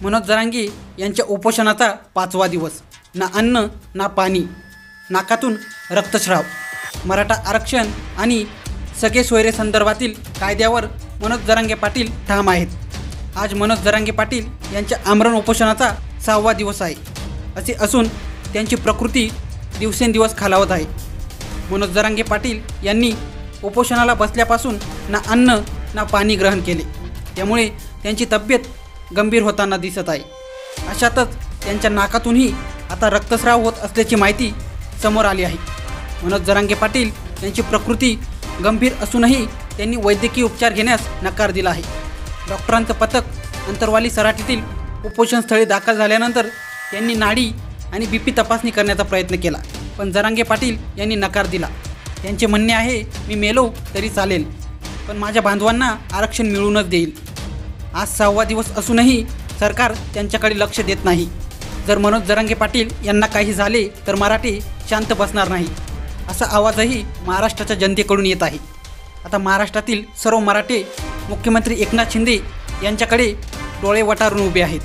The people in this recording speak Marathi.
मनोज जरांगे यांच्या उपोषणाचा 5वा दिवस. ना अन्न ना पाणी, नाकातून रक्तस्राव. मराठा आरक्षण आणि सगळे सोयरे संदर्भातील कायद्यावर मनोज जरांगे पाटील ठाम आहेत. आज मनोज जरांगे पाटील यांच्या आमरण उपोषणाचा 6वा दिवस आहे. असे असून त्यांची प्रकृती दिवसेंदिवस खालावत आहे. मनोज जरांगे पाटील यांनी उपोषणाला बसल्यापासून ना अन्न ना पाणी ग्रहण केले. त्यामुळे त्यांची तब्येत गंभीर होताना दिसत आहे. अशातच त्यांच्या नाकातूनही आता रक्तस्राव होत असल्याची माहिती समोर आली आहे. मनोज जरांगे पाटील यांची प्रकृती गंभीर असूनही त्यांनी वैद्यकीय उपचार घेण्यास नकार दिला आहे. डॉक्टरांचं पथक अंतरवाली सराटीतील उपोषणस्थळी दाखल झाल्यानंतर त्यांनी नाडी आणि BP तपासणी करण्याचा प्रयत्न केला, पण जरांगे पाटील यांनी नकार दिला. त्यांचे म्हणणे आहे, मी मेलो तरी चालेल, पण माझ्या बांधवांना आरक्षण मिळूनच देईल. आज 6वा दिवस असूनही सरकार त्यांच्याकडे लक्ष देत नाही. जर मनोज जरांगे पाटील यांना काही झाले तर मराठी शांत बसणार नाही, असा आवाजही महाराष्ट्राच्या जनतेकडून येत आहे. आता महाराष्ट्रातील सर्व मराठे मुख्यमंत्री एकनाथ शिंदे यांच्याकडे डोळे वटारून उभे आहेत.